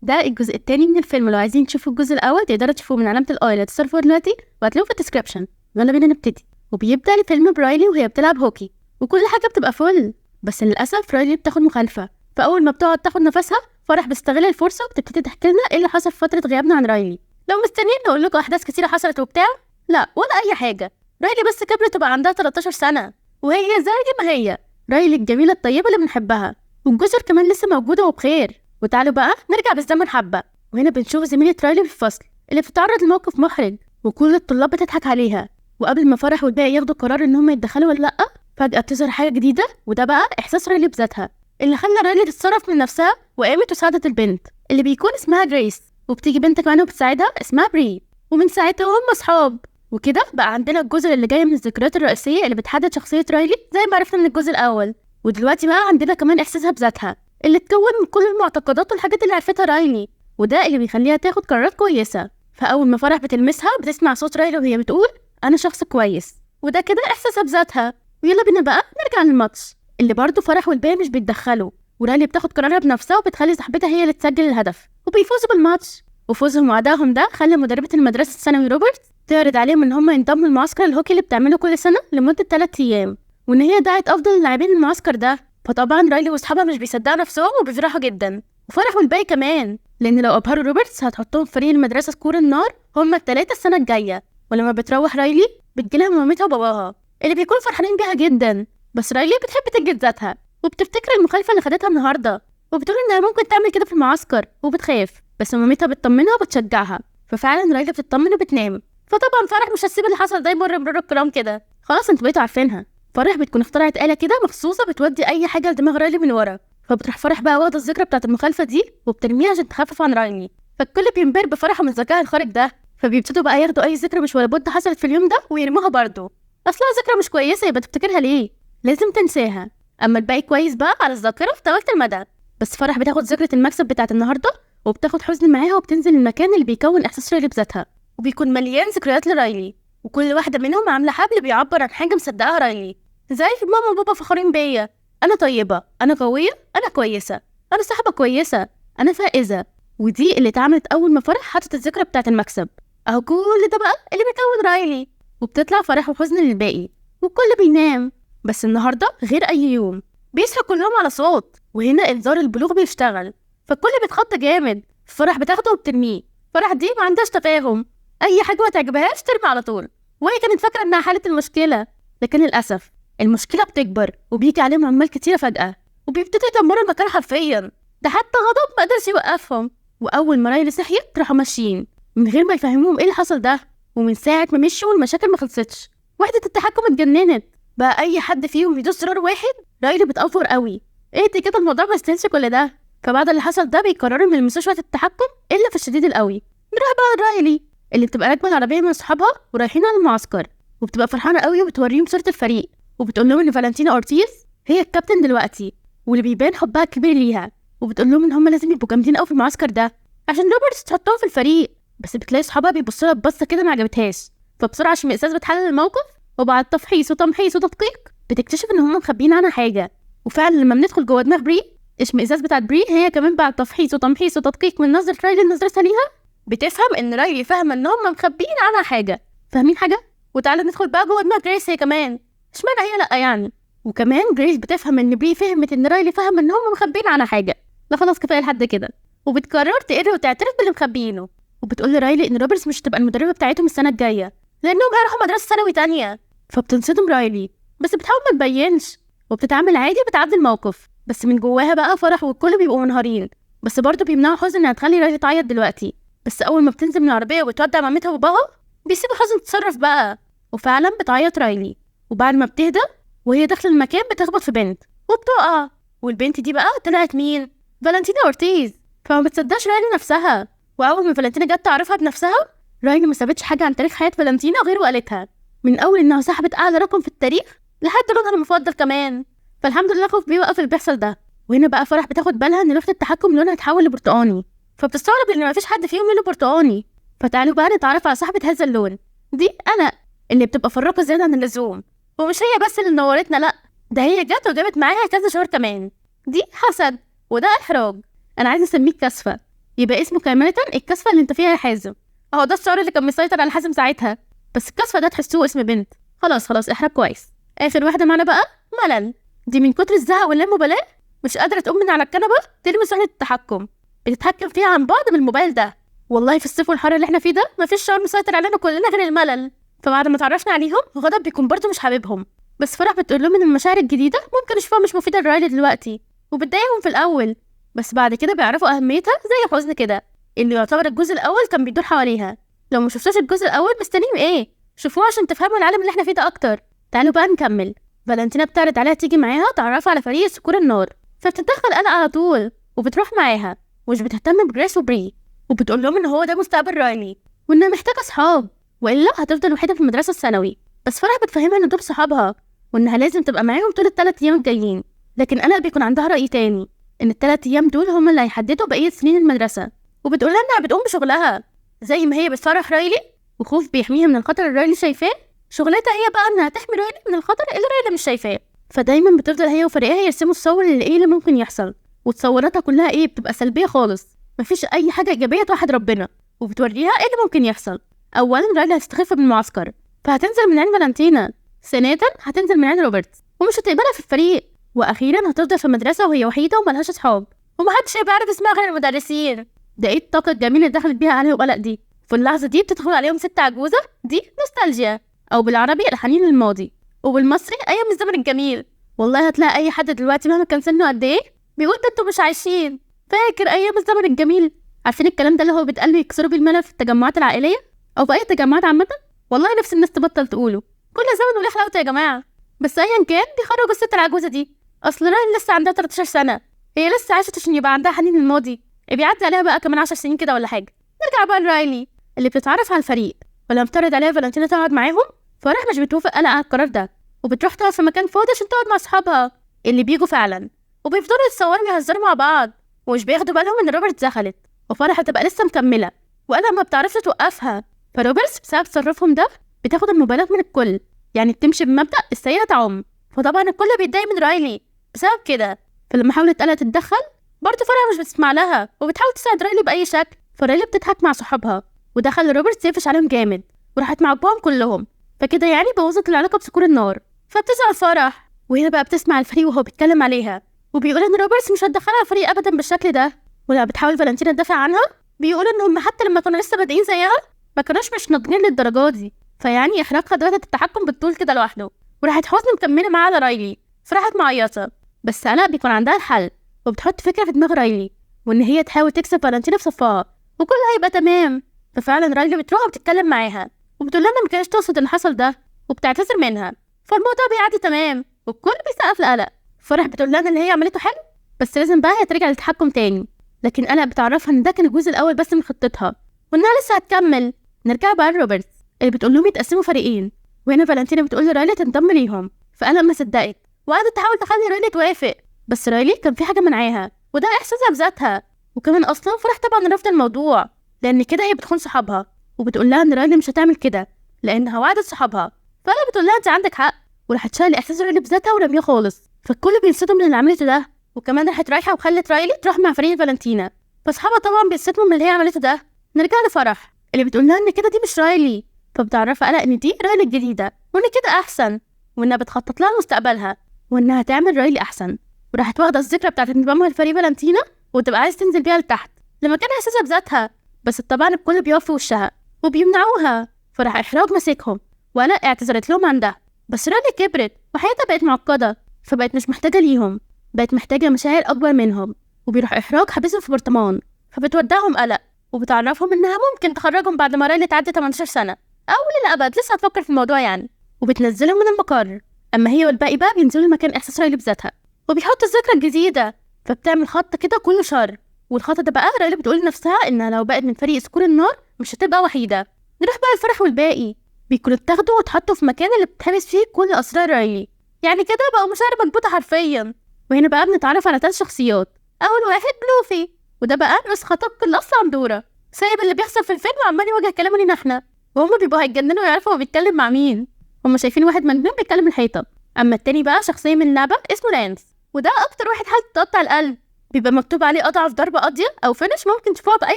ده الجزء التاني من الفيلم. لو عايزين تشوفوا الجزء الاول تقدروا تشوفوه من علامه الاي اللي هتصرفوا دلوقتي وهتلاقوه في الديسكربشن. يلا بينا نبتدي. وبيبدا الفيلم برايلي وهي بتلعب هوكي وكل حاجه بتبقى فل، بس للاسف رايلي بتاخد مخالفه. فاول ما بتقعد تاخد نفسها فرح بتستغل الفرصه وبتبتدي تحكي لنا ايه اللي حصل في فتره غيابنا عن رايلي. لو مستنيين نقول لكم احداث كتيره حصلت وبتاع، لا ولا اي حاجه. رايلي بس كبرت وبقى عندها 13 سنه وهي زي ما هي رايلي الجميله الطيبه اللي بنحبها، والجزر كمان لسه موجوده وبخير. وتعالوا بقى نرجع بالزمن حبه، وهنا بنشوف زميله رايلي في الفصل اللي بتتعرض لموقف محرج وكل الطلاب بتضحك عليها. وقبل ما فرح والباقي ياخدوا قرار ان هم يتدخلوا ولا لا، فجاه بتظهر حاجه جديده، وده بقى احساس رايلي بذاتها اللي خلى رايلي تتصرف من نفسها وقامت وساعدت البنت اللي بيكون اسمها جريس، وبتيجي بنت كمان وبتساعدها اسمها بري، ومن ساعتها هم اصحاب. وكده بقى عندنا الجزء اللي جاي من الذكريات الرئيسيه اللي بتحدد شخصيه رايلي زي ما عرفنا من الجزء الاول. ودلوقتي بقى عندنا كمان احساسها بذاتها اللي اتكون من كل المعتقدات والحاجات اللي عرفتها رايلي، وده اللي بيخليها تاخد قرارات كويسه. فاول ما فرح بتلمسها بتسمع صوت رايلي وهي بتقول انا شخص كويس، وده كده احساسها بذاتها. ويلا بينا بقى نرجع للماتش اللي برضه فرح والباقي مش بيتدخلوا، ورايلي بتاخد قرارها بنفسها وبتخلي صاحبتها هي اللي تسجل الهدف وبيفوزوا بالماتش. وفوزهم وعداهم ده خلى مدربة المدرسة الثانوي روبرت تعرض عليهم ان هم ينضموا لمعسكر الهوكي اللي بتعمله كل سنة لمدة 3 ايام، وان هي دعت افضل اللاعبين المعسكر ده. فطبعا رايلي واصحابها مش بيصدقوا نفسهم وبيفرحوا جدا، وفرح والباقي كمان، لان لو ابهروا روبرتس هتحطهم في فريق المدرسة سكور النار هم ال3 السنة الجاية. ولما بتروح رايلي بتجيلها مامتها وباباها اللي بيكونوا فرحانين بيها جدا، بس رايلي بتحب تجلد ذاتها وبتفتكر المخالفة اللي خدتها النهارده وبتقول انها ممكن تعمل كده في المعسكر وبتخاف، بس مامتها بتطمنها وبتشجعها. ففعلا رايلي بتطمن وبتنام. فطبعا فرح مش هتسيب اللي حصل ده يمر مرور الكرام كده، خلاص انتوا بقيتوا عارفينها. فرح بتكون اخترعت آلة كده مخصوصة بتودي اي حاجة لدماغ رايلي من ورا، فبتروح فرح بقى واخدة الذكرى بتاعت المخالفة دي وبترميها عشان تخفف عن رايلي. فالكل بينبهر بفرح من ذكائها الخارق ده، فبيبتدوا بقى ياخدوا اي ذكرى مش ولا بد حصلت في اليوم ده ويرموها برضه. اصلها ذكرى مش كويسة يبقى تفتكرها ليه؟ لازم تنساها. اما الباقي كويس بقى على الذاكرة في طويلة المدى. بس فرح بتاخد ذكرى المكسب بتاعت النهارده وبتاخد حزن معاها وبتنزل المكان اللي بيكون احساس رايلي بذاتها، وبيكون مليان ذكريات لرايلي، وكل واحده منهم عامله حبل بيعبر عن حاجه مصدقاها رايلي، زي ماما وبابا فخورين بيا، انا طيبه، انا قويه، انا كويسه، انا صاحبه كويسه، انا فائزه. ودي اللي اتعملت اول ما فرح حطت الذكرى بتاعت المكسب. اهو كل ده بقى اللي بيكون رايلي. وبتطلع فرح وحزن للباقي والكل بينام. بس النهارده غير اي يوم، بيصحوا كلهم على صوت، وهنا انذار البلوغ بيشتغل، فالكل بيتخض جامد. فرح بتاخده وبترميه. فرح دي ما عندهاش تفاهم، اي حاجه ما تعجبهاش ترمي على طول، وهي كانت فاكره انها حلت المشكله. لكن للاسف المشكله بتكبر وبيجي عليهم عمال كتيره فجاه وبيبتدوا يدمروا المكان حرفيا. ده حتى غضب ما قدرش يوقفهم. واول ما رايلي صحيت راحوا ماشيين من غير ما يفهموهم ايه اللي حصل ده. ومن ساعه ما مشوا والمشاكل ما خلصتش، وحده التحكم اتجننت بقى اي حد فيهم يدوس زرار واحد رايلي بتأفور قوي. ايه دي كده الموضوع ما يستاهلش كل ده. فبعد اللي حصل ده بيقرروا ما يلمسوش وقت التحكم الا في الشديد القوي. نروح بقى لرايلي اللي بتبقى راكبه العربيه من اصحابها ورايحين على المعسكر، وبتبقى فرحانه قوي وبتوريهم صوره الفريق، وبتقول لهم ان فالنتينا اورتيز هي الكابتن دلوقتي واللي بيبان حبها الكبير ليها، وبتقول لهم ان هم لازم يبقوا جامدين قوي في المعسكر ده عشان روبرتس تحطهم في الفريق. بس بتلاقي صحابها بيبصوا لها ببصه كده ما عجبتهاش، فبسرعه عشان مقساس بتحلل الموقف، وبعد تفحيص وتمحيص وتدقيق بتكتشف ان هم مخبيين عنها حاجه. وفعلا لما بندخل جوه دماغ بري اشمئزاز بتاعت بري، هي كمان بعد تفحيص وتمحيص وتدقيق من نظرة رايلي لنظرتها ليها بتفهم ان رايلي فاهمه ان هم مخبيين عنها حاجه. فاهمين حاجه؟ وتعالى ندخل بقى جوه دماغ جريس هي كمان، اشمعنى هي لا يعني. وكمان جريس بتفهم ان بري فهمت ان رايلي فاهمه ان هم مخبيين عنها حاجه. لا خلاص كفايه لحد كده. وبتقرر تقر وتعترف باللي مخبيينه، وبتقول لرايلي ان روبرتس مش هتبقى المدربه بتاعتهم السنه الجايه لانهم هيروحوا مدرسه ثانوي تانية. فبتنصدم رايلي بس بتحاول ما تبينش، وبتتعامل عادي وبتعدي الموقف. بس من جواها بقى فرح والكل بيبقوا منهارين، بس برضه بيمنعوا حزن انها تخلي رايلي تعيط دلوقتي. بس اول ما بتنزل من العربيه وتودع مامتها وباباها بيسيبوا حزن تتصرف بقى، وفعلا بتعيط رايلي. وبعد ما بتهدى وهي داخله المكان بتخبط في بنت وبتقع، والبنت دي بقى طلعت مين؟ فالنتينا اورتيز. فما بتصدقش رايلي نفسها. واول ما فالنتينا جت تعرفها بنفسها رايلي ما سابتش حاجه عن تاريخ حياه فالنتينا غير وقالتها، من اول انها صاحبه اعلى رقم في التاريخ لحد لونها المفضل كمان. فالحمد لله خوف بيوقف اللي بيحصل ده. وهنا بقى فرح بتاخد بالها ان لوحه التحكم لونها اتحول لبرتقاني، فبتستغرب ان مفيش حد فيهم لونه برتقاني. فتعالوا بقى نتعرف على صاحبه هذا اللون. دي انا اللي بتبقى فراقه زياده عن اللزوم، ومش هي بس اللي نورتنا، لا ده هي جت وجابت معاها كذا شهر كمان. دي حسد وده احراج. انا عايزه اسميك كسفه. يبقى اسمه كاملة الكسفة اللي انت فيها يا حازم. اهو ده الشعور اللي كان مسيطر على حازم ساعتها. بس الكسفة ده تحسوه اسم بنت. خلاص احرب كويس. اخر واحدة معانا بقى ملل. دي من كتر الزهق واللامبالاة مش قادرة تقوم من على الكنبة تلمس وحدة التحكم، بتتحكم فيها عن بعد بالموبايل ده. والله في الصيف والحر اللي احنا فيه ده مفيش شعور مسيطر علينا كلنا غير الملل. فبعد ما تعرفنا عليهم غضب بيكون برضه مش حاببهم، بس فرح بتقول لهم ان المشاعر الجديدة ممكن يشوفوها مش مفيدة لرايلي دلوقتي، وبتضايقهم في الاول، بس بعد كده بيعرفوا اهميتها زي حزن كده اللي يعتبر الجزء الاول كان بيدور حواليها. لو ما شفتوش الجزء الاول مستنيين ايه؟ شوفوه عشان تفهموا العالم اللي احنا فيه ده اكتر. تعالوا بقى نكمل. فالنتينا بتعرض عليها تيجي معاها تعرفها على فريق سكور النار، فبتتدخل انا على طول وبتروح معاها، ومش بتهتم بجريس وبري، وبتقول لهم ان هو ده مستقبل رايلي وانها محتاجه صحاب والا هتفضل وحيده في المدرسه الثانوي. بس فرح بتفهمها ان دول صحابها وانها لازم تبقى معاهم طول ال3 ايام الجايين. لكن انا بيكون عندها راي تاني، ان ال3 ايام دول هم اللي هيحددوا بقيه سنين المدرسه، وبتقول لها انها بتقوم بشغلها زي ما هي بتفرح رايلي وخوف بيحميها من الخطر اللي رايلي شايفاه، شغلتها هي بقى انها تحمي رايلي من الخطر اللي رايلي مش شايفاه. فدايما بتفضل هي وفريقها يرسموا الصور اللي ايه اللي ممكن يحصل، وتصوراتها كلها ايه بتبقى سلبيه خالص، مفيش اي حاجه ايجابيه توحد ربنا، وبتوريها ايه اللي ممكن يحصل. اولا رايلي هتستخف بالمعسكر، فهتنزل من عين فالنتينا. ثانيا هتنزل من عين روبرت ومش هتقبلها في الفريق. واخيرا هتفضل في المدرسه وهي وحيده وملهاش اصحاب، ومحدش هيبقى عارف اسمها غير المدرسين. ده ايه الطاقه الجميله اللي دخلت بيها عليهم قلق دي؟ في اللحظه دي بتدخل عليهم ست عجوزه، دي نوستالجيا، او بالعربي الحنين للماضي، وبالمصري ايام الزمن الجميل. والله هتلاقي اي حد دلوقتي مهما كان سنه قد ايه بيقول ده انتوا مش عايشين، فاكر ايام الزمن الجميل؟ عارفين الكلام ده اللي هو بيتقال يكسروا بيه الملل في التجمعات العائليه او في اي تجمعات عامه؟ والله نفس الناس تبطل تقوله، كل زمن وليه حلاوته يا جماعه. بس ايا كان بيخرجوا الست العجوزه دي، اصل رايلي لسه عندها 13 سنه، هي لسه عايشه عشان يبقى عندها حنين للماضي، بيعدي عليها بقى كمان 10 سنين كده ولا حاجه. نرجع بقى لرايلي اللي بتتعرف على الفريق، ولما بتعرض عليها فالنتينا تقعد معاهم فرح مش بتوافق قلق على القرار ده، وبتروح تقعد في مكان فاضي عشان تقعد مع اصحابها اللي بيجوا فعلا، وبيفضلوا يتصوروا ويهزروا مع بعض، ومش بياخدوا بالهم ان روبرت دخلت، وفرح هتبقى لسه مكمله وانا ما بتعرفش توقفها. فروبرت بسبب تصرفهم ده بتاخد الموبايلات من الكل، يعني بتمشي بمبدأ السيئة تعم. فطبعا الكل بيتضايق من رايلي بسبب كده. فلما حاولت قلق تتدخل برضه فرح مش بتسمع لها وبتحاول تساعد رايلي بأي شكل، فرايلي بتضحك مع صحابها ودخل روبرت يقفش عليهم جامد وراحت معاقبهم كلهم، فكده يعني بوظت العلاقة بسكور النار. فبتزعل فرح، وهنا بقى بتسمع الفريق وهو بيتكلم عليها وبيقول ان روبرت مش هتدخلها الفريق ابدا بالشكل ده. ولما بتحاول فالنتينا تدافع عنها بيقولوا ان هم حتى لما كانوا لسه بادئين زيها ما كانوش مش ناضجين للدرجه دي، فيعني احراج خدوات التحكم بالطول كده لوحده. وراحت حزن مكمله معاه على رايلي، فرحت معيطه، بس انا بيكون عندها الحل وبتحط فكره في دماغ رايلي وان هي تحاول تكسب فالنتينا في صفها وكله هيبقى تمام. ففعلا رايلي بتروح وبتتكلم معاها وبتقول لها ما كانتش تقصد اللي حصل ده وبتعتذر منها، فالموضوع بيعدي تمام والكل بيسقف لقلق. فرح بتقول لها ان اللي هي عملته حلو بس لازم بقى هي ترجع للتحكم تاني، لكن قلق بتعرفها ان ده كان الجزء الاول بس من خطتها وانها لسه هتكمل. نرجع بقى لروبرت اللي بتقول لهم يتقسموا فريقين، وهنا فالنتينا بتقول لرايلي تنضم ليهم، فقلق ما صدقت وقعدت تحاول تخلي رايلي توافق، بس رايلي كان في حاجه منعاها وده احساسها بذاتها. وكمان اصلا فرح طبعا رفض الموضوع لان كده هي بتخون صحابها، وبتقول لها ان رايلي مش هتعمل كده لانها وعدت صحابها. فقلق بتقول لها انت عندك حق، وراحت شايل احساس رايلي بذاتها ورميه خالص. فالكل بينصدم من اللي عملته ده، وكمان راحت رايحه وخلت رايلي تروح مع فريق فالنتينا، فاصحابها طبعا بينصدموا من اللي هي عملته ده. نرجع لفرح اللي بتقول لها ان كده دي مش رايلي، فبتعرفها قلق ان دي رايلي الجديده وان كده احسن، وانها بتخطط لها لمستقبلها وانها تعمل رايلي احسن. وراحت واخده الذكرى بتاعت انضمامها لفريق فالنتينا وتبقى عايز تنزل بيها لتحت لمكان احساسها بذاتها، بس طبعا الكل بيقف في وشها وبيمنعوها. فراح احراج ماسكهم وانا اعتذرت لهم عن ده، بس رايلي كبرت وحياتها بقت معقده، فبقت مش محتاجه ليهم، بقت محتاجه مشاعر اكبر منهم. وبيروح احراج حابسهم في برطمان، فبتودعهم قلق وبتعرفهم انها ممكن تخرجهم بعد ما رايلي تعدي 18 سنه او للابد، لسه هتفكر في الموضوع يعني، وبتنزلهم من المقر. اما هي والباقي بقى بينزلوا مكان احساس رايلي بذاتها وبيحط الذكرى الجديده، فبتعمل خط كده كله شر. والخط ده بقى رايلي بتقول لنفسها انها لو بقت من فريق سكور النار مش هتبقى وحيده. نروح بقى الفرح والباقي بيكونوا اتاخدوا واتحطوا في مكان اللي بتحبس فيه كل اسرار رايلي، يعني كده بقوا مشاعر مكبوته حرفيا. وهنا بقى بنتعرف على 3 شخصيات. اول واحد بلوفي، وده بقى نسخه طبق الاصل عن دورة، سايب اللي بيحصل في الفيلم وعمال يواجه كلامه لينا احنا، وهم بيبقوا هيتجننوا ويعرفوا هو بيتكلم مع مين، هم شايفين واحد مجنون بيتكلم الحيطه. اما التاني بقى شخصيه من لعبه اسمه لانس، وده اكتر واحد حالته تقطع القلب، بيبقى مكتوب عليه أضعف ضربة قاضية أو فينش ممكن تشوفوها بأي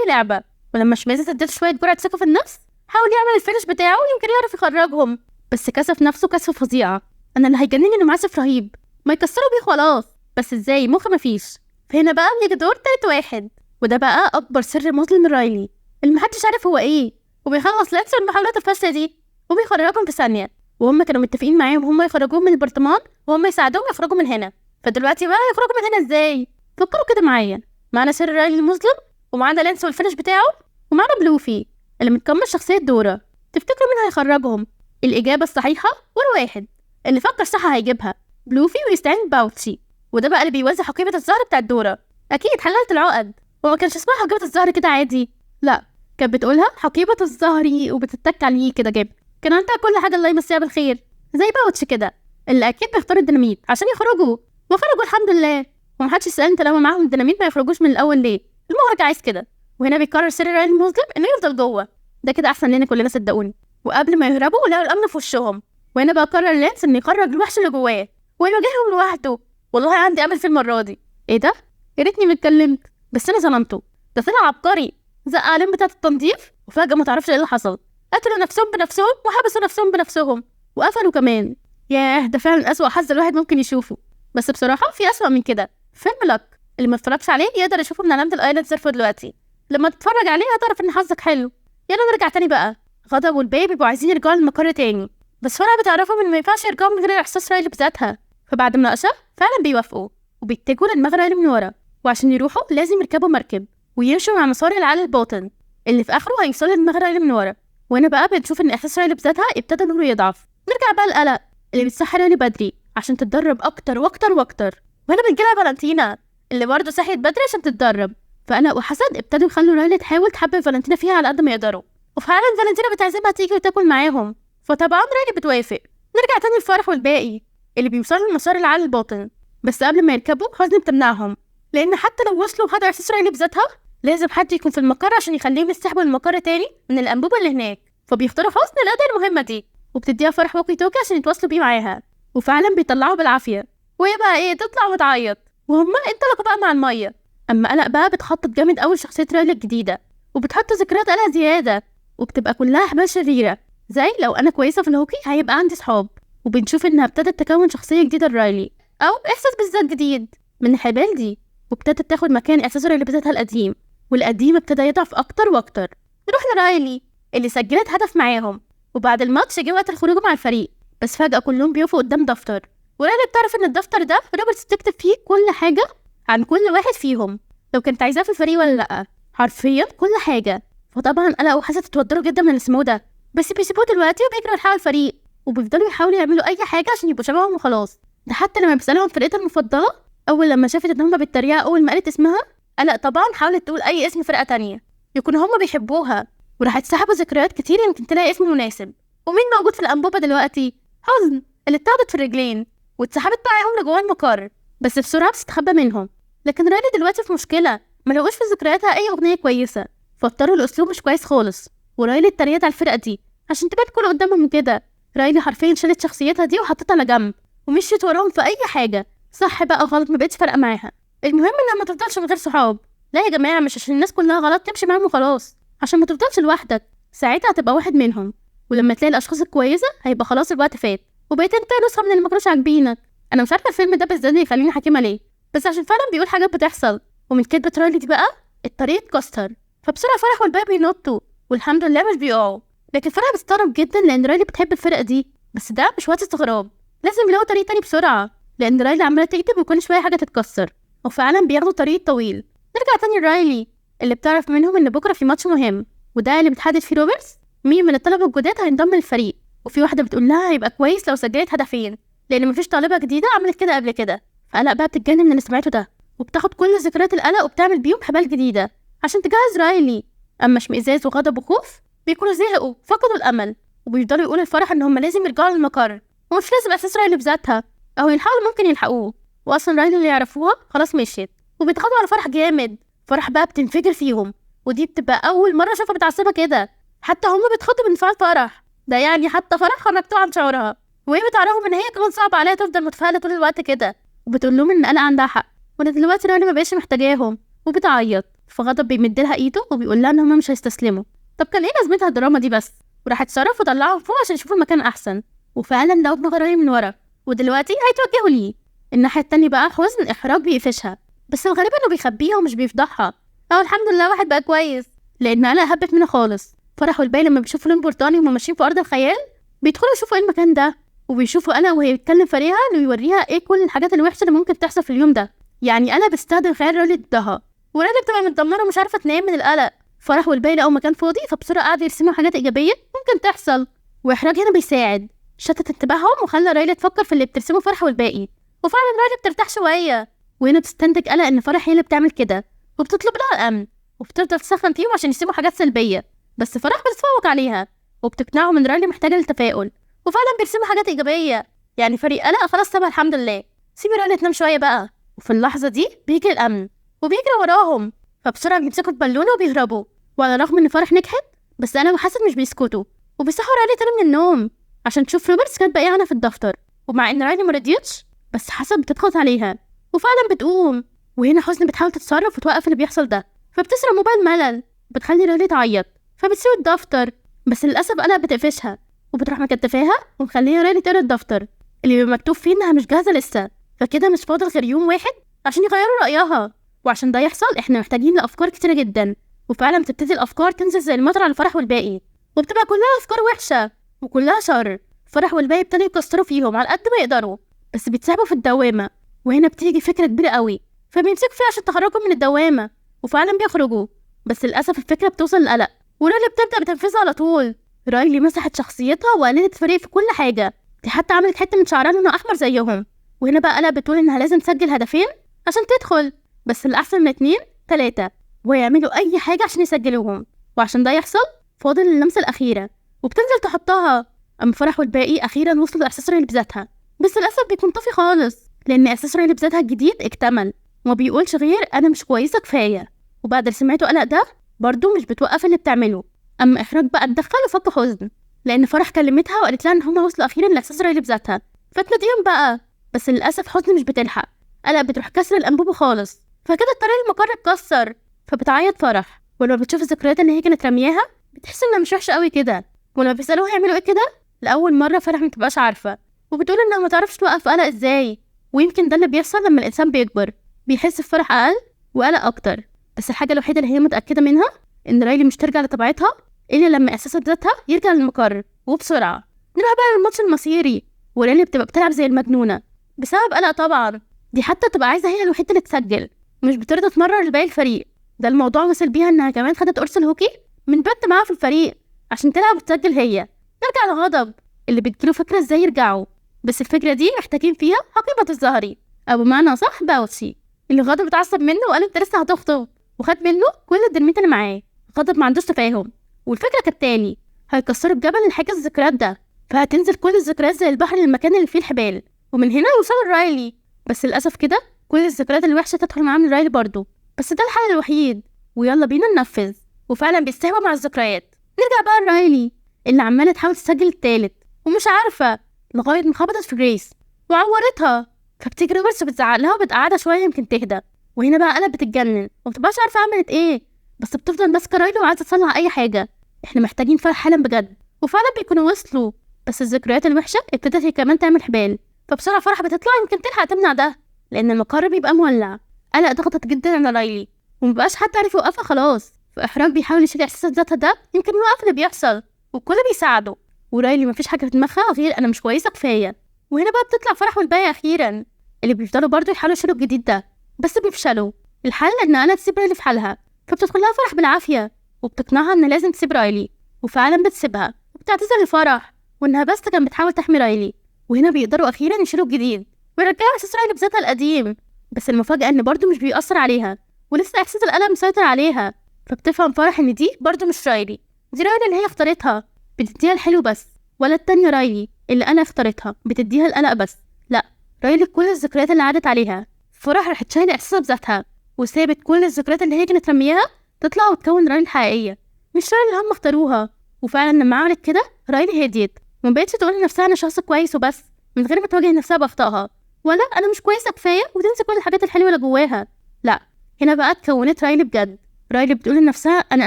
لعبة. ولما شميزة اديته شوية جرعة ثقة في النفس، حاول يعمل الفينش بتاعه يمكن يعرف يخرجهم، بس كسف نفسه كسفة فظيعة. أنا اللي هيجنني إنه معاه سيف رهيب ما يكسروا بيه خلاص، بس إزاي مخ مفيش. فهنا بقى بيجي دور تالت واحد، وده بقى أكبر سر مظلم رايلي اللي محدش عارف هو إيه، وبيخلص لانسر المحاولات الفاشلة دي وبيخرجهم في ثانية. وهم كانوا متفقين معاهم هم يخرجوهم من البرطمان وهم يساعدوهم يخرجوا من هنا. فدلوقتي بقى يخرجوا من هنا إزاي؟ فكروا كده معايا. معانا سر رايلي المظلم، ومعانا لانس والفينش بتاعه، ومعانا بلوفي اللي متكمل شخصية دورة. تفتكروا مين هيخرجهم؟ الإجابة الصحيحة ولا واحد اللي فكر صح هيجيبها بلوفي ويستعين باوتشي، وده بقى اللي بيوزع حقيبة الزهر بتاع الدورة. أكيد حللت العقد، وما كانش اسمها حقيبة الزهر كده عادي، لا كانت بتقولها حقيبة الزهري وبتتك عليه كده جاب. كان عندها كل حاجة الله يمسيها بالخير، زي باوتشي كده اللي أكيد بيختار الديناميت عشان يخرجوا، وخرجوا الحمد لله. ومحدش يسألني طالما معاهم الديناميت ما يخرجوش من الأول ليه؟ المخرج عايز كده. وهنا بيقرر سر رايلي المظلم إنه يفضل جوه، ده كده أحسن لنا كلنا صدقوني. وقبل ما يهربوا لقوا الأمن في وشهم، وهنا بقى قرر لانس إنه يخرج الوحش اللي جواه ويواجههم لوحده. والله عندي أمل في المرة دي. إيه ده؟ يا ريتني ما اتكلمت، بس أنا ظلمته. ده طلع عبقري، زق عليهم بتاعة التنظيف وفجأة ما تعرفش إيه اللي حصل. قتلوا نفسهم بنفسهم وحبسوا نفسهم بنفسهم وقفلوا كمان. ياه، ده فعلا أسوأ حظ الواحد ممكن يشوفه. بس بصراحة في أسوأ من كده، فيلم لك اللي ما اتفرجش عليه يقدر يشوفه من علامة الايلاند سيرفر دلوقتي. لما تتفرج عليه هتعرف ان حظك حلو. يلا نرجع تاني بقى. غضب والباقي بيبقوا عايزين يرجعوا للمقر تاني، بس فرع بتعرفهم ان ما ينفعش يرجعوا من غير احساس رايلي بذاتها. فبعد مناقشة فعلا بيوافقوا وبيتجهوا لدماغ رايلي من ورا، وعشان يروحوا لازم يركبوا مركب ويمشوا مع مسار العالي الباطن اللي في اخره هيوصلوا لدماغ رايلي من ورا. وهنا بقى بنشوف ان احساس رايلي بذاتها ابتدى نوره يضعف. نرجع بقى القلق اللي بتصحي رايلي بدري عشان تتدرب اكتر واكتر واكتر. وهنا بنجيلها فالنتينا اللي برضه صحيت بدري عشان تتدرب. فقلق وحسد ابتدوا يخلوا رايلي تحاول تحبب فالنتينا فيها على قد ما يقدروا، وفعلا فالنتينا بتعزمها تيجي وتاكل معاهم، فطبعا رايلي بتوافق. نرجع تاني للفرح والباقي اللي بيوصلوا لمسار العالي الباطن، بس قبل ما يركبوا حزن بتمنعهم، لان حتى لو وصلوا وخدوا احساس رايلي بذاتها لازم حد يكون في المقر عشان يخليهم يسحبوا المقر تاني من الانبوبه اللي هناك. فبيختاروا حسن الاداء المهمه دي وبتديها فرح واقي توكي عشان يتواصلوا بيه معاها، وفعلا بيطلعوا بالعافيه. وهي بقى ايه، تطلع وتعيط، وهم انطلقوا بقى مع الميه. اما قلق بقى بتخطط جامد قوي شخصيه رايلي الجديده، وبتحط ذكريات قلق زياده، وبتبقى كلها احبال شريره زي لو انا كويسه في الهوكي هيبقى عندي صحاب. وبنشوف انها ابتدت تكون شخصيه جديده لرايلي او احساس بالذات جديد من الحبال دي، وابتدت تاخد مكان احساس رايلي بذاتها القديم، والقديم ابتدى يضعف اكتر واكتر. نروح لرايلي اللي سجلت هدف معاهم، وبعد الماتش جه وقت الخروج مع الفريق، بس فجاه كلهم بيقفوا قدام دفتر، ورايلي بتعرف ان الدفتر ده روبرتس تكتب فيه كل حاجه عن كل واحد فيهم، لو كانت عايزاه في الفريق ولا لا، حرفيا كل حاجه. فطبعا قلق وحسد اتوتروا جدا من اللي سمعوه ده، بس بيسيبوه دلوقتي وبيجروا يلحقوا الفريق، وبيفضلوا يحاولوا يعملوا اي حاجه عشان يبقوا شبههم وخلاص. ده حتى لما بيسالوهم فرقتها المفضله، اول لما شافت ان هم بيتريقوا اول ما قالت اسمها، قلق طبعا حاولت تقول اي اسم فرقه تانية يكونوا هم بيحبوها، وراحت سحبوا ذكريات كتير يمكن تلاقي اسم مناسب. ومين موجود في الانبوبه دلوقتي؟ حزن اللي اتاخدت في الرجلين واتسحبت معاهم لجوه المقر، بس بسرعه بتستخبى منهم. لكن رايلي دلوقتي في مشكله، ما لقوش في ذكرياتها اي اغنيه كويسه، فاضطروا الاسلوب مش كويس خالص، ورايلي اتريقت على الفرقه دي عشان تبان كل قدامهم كده. رايلي حرفيا شالت شخصيتها دي وحطتها على جنب ومشيت وراهم في اي حاجه، صح بقى غلط ما بقتش فارقه معاها. المهم انها ما تفضلش من غير صحاب. لا يا جماعه، مش عشان الناس كلها غلط تمشي معاهم وخلاص، عشان ما تفضلش لوحدك، ساعتها هتبقى واحد منهم، ولما تلاقي الاشخاص الكويسه هيبقى خلاص الوقت فات وبقيت انت نسخه من اللي ما كانوش عاجبينك. انا مش عارفه الفيلم ده بالذات يخليني حكيمه ليه، بس عشان فعلا بيقول حاجات بتحصل. ومن كدبه رايلي دي بقى الطريق اتكسر، فبسرعه فرح والباقي بينطوا، والحمد لله مش بيقعوا. لكن فرح بتستغرب جدا لان رايلي بتحب الفرقه دي، بس ده مش وقت استغراب، لازم يلاقوا طريق تاني بسرعه، لان رايلي عماله تكتب وكل شويه حاجه تتكسر، وفعلا بياخدوا طريق طويل. نرجع تاني لرايلي اللي بتعرف منهم ان بكره في ماتش مهم، وده اللي بتحدد فيه روبرتس مين من الطلبه الجداد هينضم للفريق. وفي واحده بتقول لها هيبقى كويس لو سجلت هدفين، لان مفيش طالبه جديده عملت كده قبل كده. فقلق بقى بتتجنن من اللي سمعته ده، وبتاخد كل ذكريات القلق وبتعمل بيهم حبال جديده عشان تجهز رايلي. اما اشمئزاز وغضب وخوف بيكونوا زهقوا فقدوا الامل، وبيفضلوا يقولوا الفرح ان هم لازم يرجعوا للمقر، ومش لازم اساس رايلي بذاتها، او يلحقوا ممكن يلحقوه. واصلا رايلي اللي يعرفوها خلاص مشيت، وبيتخدوا على فرح جامد. فرح بقى بتنفجر فيهم، ودي بتبقى اول مره اشوفها متعصبه كده، حتى هم بيتخضوا من انفعال فرح ده، يعني حتى فرح خرجتوها عن شعورها، وهي بتعرفهم ان هي كمان صعب عليها تفضل متفائله طول الوقت كده، وبتقول لهم ان قلق عندها حق، وانا دلوقتي رايلي ما بقاش محتاجاهم، وبتعيط. فغضب بيمد لها ايده وبيقول لها ان هما مش هيستسلموا. طب كان ايه لازمتها الدراما دي بس؟ وراح اتصرف وطلعهم فوق عشان يشوفوا المكان احسن. وفعلا لقوا ابن رايلي من ورا، ودلوقتي هيتوجهوا ليه. الناحيه التانية بقى حزن احراج بيقفشها، بس الغريب انه بيخبيها ومش بيفضحها. الحمد لله واحد بقى كويس، لان انا هبت منه خالص. فرح والباقي لما بيشوفوا لون برتقاني وهم ماشيين في ارض الخيال بيدخلوا يشوفوا ايه المكان ده، وبيشوفوا انا وهي بتكلم فريها انه يوريها ايه كل الحاجات الوحشه اللي ممكن تحصل في اليوم ده. يعني انا بستخدم خيال رايلي ضدها، ورايلي بتبقى متدمره ومش عارفه تنام من القلق. فرح والباقي لقوا مكان فاضي فبسرعه قعدوا يرسموا حاجات ايجابيه ممكن تحصل، واحراج هنا بيساعد شتت انتباههم وخلى رايلي تفكر في اللي بترسمه فرح والباقي. وفعلا رايلي بترتاح شويه، وهنا بتستنتج قلق ان فرح هي اللي بتعمل كده، وبتطلب لها الامن وبتفضل تسخن فيهم عشان يسيبوا حاجات سلبيه. بس فرح بتتفوق عليها وبتقنعهم ان رايلي محتاجه للتفاؤل، وفعلا بيرسموا حاجات ايجابيه. يعني فريق قلق خلاص سابها الحمد لله، سيبي رايلي تنام شويه بقى. وفي اللحظه دي بيجي الامن وبيجري وراهم، فبسرعه بيمسكوا البالونه وبيهربوا. وعلى الرغم ان فرح نجحت بس انا وحسن مش بيسكتوا، وبيصحوا رايلي تاني من النوم عشان تشوف روبرتس كانت باقيه في الدفتر. ومع ان رايلي مرضيتش بس حسن بتضغط عليها وفعلا بتقوم. وهنا حزن بتحاول تتصرف وتوقف اللي بيحصل ده، فبتسرق موبايل ملل بتخلي رايلي تعيط، فبتسيب الدفتر. بس للاسف انا بتقفشها وبتروح مكتفاها ومخليها رايلي تقرا الدفتر اللي بيبقى مكتوب فيه انها مش جاهزه لسه، فكده مش فاضل غير يوم واحد عشان يغيروا رايها. وعشان ده يحصل احنا محتاجين لافكار كتيره جدا. وفعلا بتبتدي الافكار تنزل زي المطر على فرح والباقي، وبتبقى كلها افكار وحشه وكلها شر. فرح والباقي ابتدوا يكسروا فيهم على قد ما يقدروا بس بيتسحبوا في الدوامه. وهنا بتيجي فكره كبيره قوي فبيمسكوا فيها عشان تخرجوا من الدوامه، وفعلا بيخرجوا. بس للاسف الفكره بتوصل للقلق ورايلي بتبدا بتنفيذها على طول. رايلي مسحت شخصيتها وقلدت فريق في كل حاجه، دي حتى عملت حته من شعرها لونه احمر زيهم. وهنا بقى قلق بتقول انها لازم تسجل هدفين عشان تدخل، بس الاحسن من 2 3 ويعملوا اي حاجه عشان يسجلوهم. وعشان ده يحصل فاضل اللمسه الاخيره وبتنزل تحطها. اما فرح والباقي اخيرا وصلوا لاحساس رايلي بذاتها، بس للاسف بيكون طفي خالص لان احساس رايلي بذاتها الجديد اكتمل وما بيقولش غير انا مش كويسه كفايه. وبعد اللي سمعته قلق ده برضه مش بتوقف اللي بتعمله. اما احراج بقى اتدخل وفك حزن لان فرح كلمتها وقالت لها ان هما وصلوا اخيرا لاحساس رايلي بذاتها فتناديهم بقى. بس للاسف حزن مش بتلحق، قلق بتروح كسر الانبوبه خالص، فكده الطريق المقر اتكسر. فبتعيط فرح ولما بتشوف الذكريات اللي هي كانت رمياها بتحس انها مش وحشه قوي كده. ولما بيسالوها يعملوا ايه كده لاول مره فرح متبقاش عارفه، وبتقول انها ما تعرفش توقف قلق ازاي. ويمكن ده اللي بيحصل لما الانسان بيكبر، بيحس بفرح اقل وقلق اكتر. بس الحاجه الوحيده اللي هي متاكده منها ان رايلي مش ترجع لطبيعتها الا لما احساسها بذاتها يرجع للمقر وبسرعه. نروح بقى للماتش المصيري ورايلي بتبقى بتلعب زي المجنونه بسبب قلق طبعا. دي حتى تبقى عايزه هي الوحيده اللي تسجل، مش بترضى تمرر لباقي الفريق. ده الموضوع وصل بيها انها كمان خدت قرص الهوكي من بنت معاها في الفريق عشان تلعب وتسجل هي. نرجع لغضب اللي بتجيله فكره ازاي يرجعوا، بس الفكره دي محتاجين فيها حقيبه الزهري او بمعنى صح باوتشي اللي غضب اتعصب منه وقال انت لسه هتخطب وخد منه كل الدرميت اللي معاه. غضب ما عندوش تفاهم، والفكره كالتالي هيكسروا الجبل اللي حاجز الذكريات ده، فهتنزل كل الذكريات زي البحر للمكان اللي فيه الحبال، ومن هنا يوصلوا لرايلي. بس للاسف كده كل الذكريات الوحشه تدخل معاه من رايلي برضه، بس ده الحل الوحيد ويلا بينا ننفذ. وفعلا بيستهبوا مع الذكريات. نرجع بقى لرايلي اللي عماله تحاول تسجل التالت ومش عارفه لغايه ما خبطت في جريس وعورتها، فبتجري روبرتس وبتزعق لها وبتقعدها شويه يمكن تهدى. وهنا بقى قلب بتتجنن ومبتبقاش عارفه عملت ايه، بس بتفضل ماسكه رايلي وعايزه تصلح اي حاجه. احنا محتاجين فرح حالا بجد، وفعلا بيكونوا وصلوا. بس الذكريات الوحشه ابتدت هي كمان تعمل حبال، فبسرعه فرح بتطلع يمكن تلحق تمنع ده لان المقر بيبقى مولع. قلق ضغطت جدا على رايلي ومبقاش حد عارف يوقفها خلاص. فاحراج بيحاول يشيل احساس ذاتها ده يمكن يوقف اللي بيحصل، والكل بيساعده. ورايلي مفيش حاجه في دماغها غير انا مش كويسه كفايه. وهنا بقى بتطلع فرح والباقي اخيرا اللي بيفضلوا برضه يحاولوا يشيلوا الجديد ده بس بيفشلوا. الحل ان انا تسيب رايلي في حالها، فبتدخل لها فرح بالعافيه وبتقنعها ان لازم تسيب رايلي، وفعلا بتسيبها وبتعتذر لفرح وانها بس كانت بتحاول تحمي رايلي. وهنا بيقدروا اخيرا يشيلوا الجديد ويرجعوا احساس رايلي بذاتها القديم. بس المفاجاه ان برضه مش بيأثر عليها ولسه احساس الالم مسيطر عليها. فبتفهم فرح ان دي برضه مش رايلي، دي رايلي اللي هي اختارتها بتديها الحلو بس، ولا التانية رايلي اللي انا اختارتها بتديها القلق بس. لا، رايلي كل الذكريات اللي عادت عليها. فرح راحت شايله احساسها بذاتها وسابت كل الذكريات اللي هي كانت رمياها تطلع وتكون رايلي الحقيقيه مش رايلي اللي هم اختاروها. وفعلا لما عملت كده رايلي هديت وما بقتش تقول لنفسها انا شخص كويس وبس من غير ما تواجه نفسها باخطائها. ولا انا مش كويسه كفايه وتنسى كل الحاجات الحلوه اللي جواها. لا، هنا بقى اتكونت رايلي بجد. رايلي بتقول لنفسها انا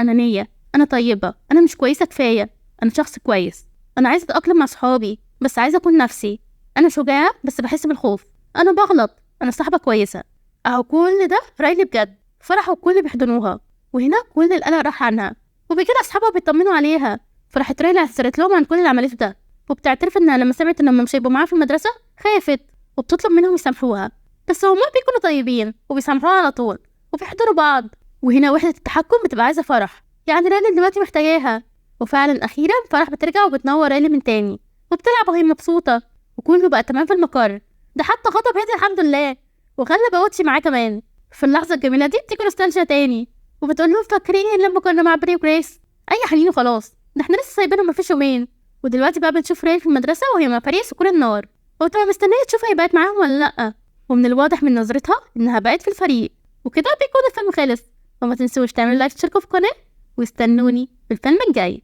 انانيه، انا طيبه، انا مش كويسه كفايه، انا شخص كويس، انا عايزه اتاقلم مع صحابي بس عايزه اكون نفسي، انا شجاعه بس بحس بالخوف، انا بغلط، انا صاحبه كويسه. اهو كل ده رايلي بجد. فرحوا الكل بيحضنوها، وهنا كل القلق راح عنها، وبكده اصحابها بيطمنوا عليها. فراحت رايلي اعتذرت لهم عن كل اللي عملته ده، وبتعترف انها لما سمعت انهم مش هيبقوا معاها في المدرسه خافت، وبتطلب منهم يسامحوها. بس هما بيكونوا طيبين وبيسامحوها على طول وبيحضروا بعض. وهنا وحدة التحكم بتبقى عايزة فرح، يعني ريلي دلوقتي محتاجاها. وفعلا أخيرا فرح بترجع وبتنور ريلي من تاني، وبتلعب وهي مبسوطة، وكله بقى تمام في المقر. ده حتى غضب هادي الحمد لله، وخلى باوتشي معاه كمان. في اللحظة الجميلة دي بتيجي نوستالجيا تاني، وبتقول لهم فاكرين لما كنا مع بري وجريس؟ أي حنين وخلاص، ده احنا لسه سايبينهم مفيش يومين. ودلوقتي بقى بنشوف ريلي في المدرسة وهي مع باريس وكل النار، وبتبقى مستنية تشوف هي بقت معاهم ولا لأ. ومن الواضح من نظرتها إنها بقت في الفريق. وكده بيكون الفيلم خلص. وما تنسوش تعملوا لايك وتشتركوا في القناة، واستنوني في الفيلم الجاي.